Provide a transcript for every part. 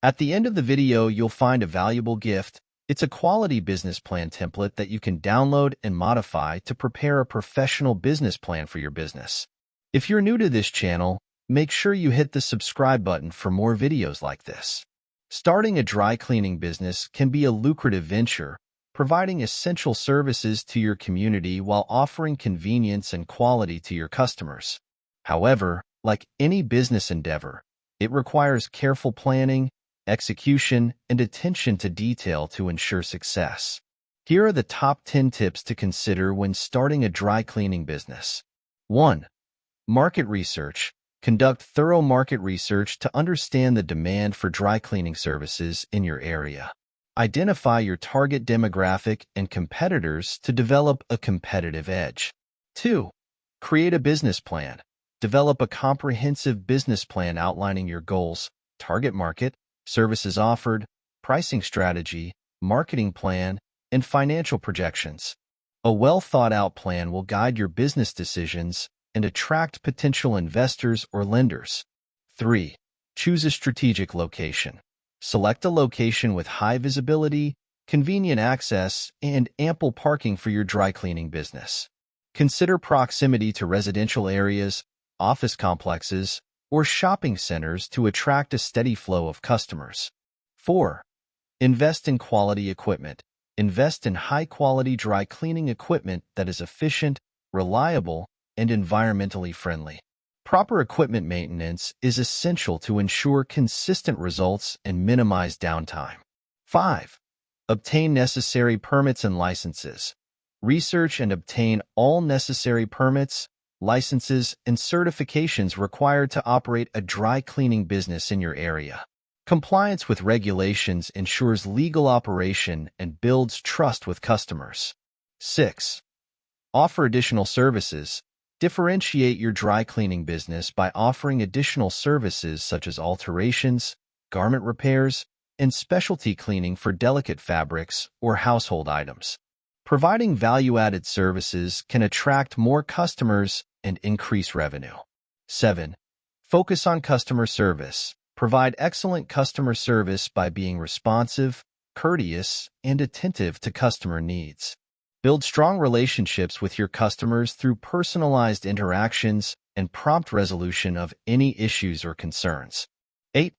At the end of the video, you'll find a valuable gift. It's a quality business plan template that you can download and modify to prepare a professional business plan for your business. If you're new to this channel, make sure you hit the subscribe button for more videos like this. Starting a dry cleaning business can be a lucrative venture, providing essential services to your community while offering convenience and quality to your customers. However, like any business endeavor, it requires careful planning, execution, and attention to detail to ensure success. Here are the top 10 tips to consider when starting a dry cleaning business. 1. Market research. Conduct thorough market research to understand the demand for dry cleaning services in your area. Identify your target demographic and competitors to develop a competitive edge. 2. Create a business plan. Develop a comprehensive business plan outlining your goals, target market, services offered, pricing strategy, marketing plan, and financial projections. A well-thought-out plan will guide your business decisions and attract potential investors or lenders. 3. Choose a strategic location. Select a location with high visibility, convenient access, and ample parking for your dry cleaning business. Consider proximity to residential areas, office complexes, or shopping centers to attract a steady flow of customers. 4. Invest in quality equipment. Invest in high-quality dry cleaning equipment that is efficient, reliable, and environmentally friendly. Proper equipment maintenance is essential to ensure consistent results and minimize downtime. 5. Obtain necessary permits and licenses. Research and obtain all necessary permits, licenses, and certifications required to operate a dry cleaning business in your area. Compliance with regulations ensures legal operation and builds trust with customers. 6. Offer additional services. Differentiate your dry cleaning business by offering additional services such as alterations, garment repairs, and specialty cleaning for delicate fabrics or household items. Providing value-added services can attract more customers and increase revenue. 7. Focus on customer service. Provide excellent customer service by being responsive, courteous, and attentive to customer needs. Build strong relationships with your customers through personalized interactions and prompt resolution of any issues or concerns. 8.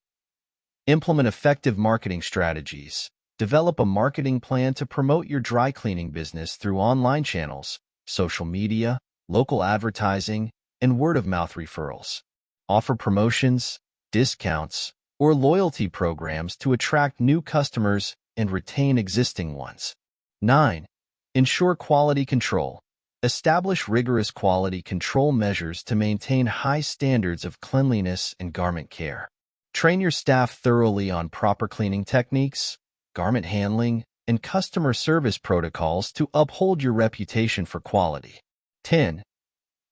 Implement effective marketing strategies. Develop a marketing plan to promote your dry cleaning business through online channels, social media, local advertising, and word-of-mouth referrals. Offer promotions, discounts, or loyalty programs to attract new customers and retain existing ones. 9. Ensure quality control. Establish rigorous quality control measures to maintain high standards of cleanliness and garment care. Train your staff thoroughly on proper cleaning techniques, garment handling, and customer service protocols to uphold your reputation for quality. 10.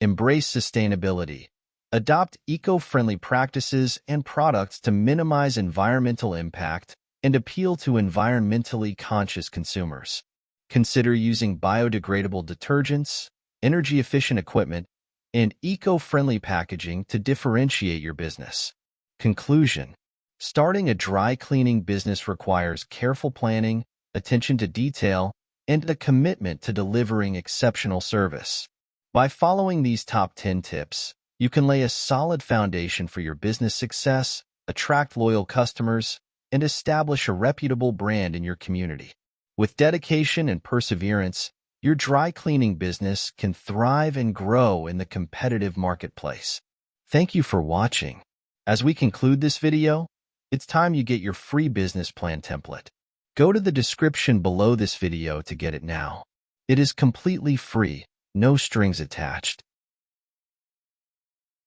Embrace sustainability. Adopt eco-friendly practices and products to minimize environmental impact and appeal to environmentally conscious consumers. Consider using biodegradable detergents, energy-efficient equipment, and eco-friendly packaging to differentiate your business. Conclusion: starting a dry cleaning business requires careful planning, attention to detail, and a commitment to delivering exceptional service. By following these top 10 tips, you can lay a solid foundation for your business success, attract loyal customers, and establish a reputable brand in your community. With dedication and perseverance, your dry cleaning business can thrive and grow in the competitive marketplace. Thank you for watching. As we conclude this video, it's time you get your free business plan template. Go to the description below this video to get it now. It is completely free, no strings attached.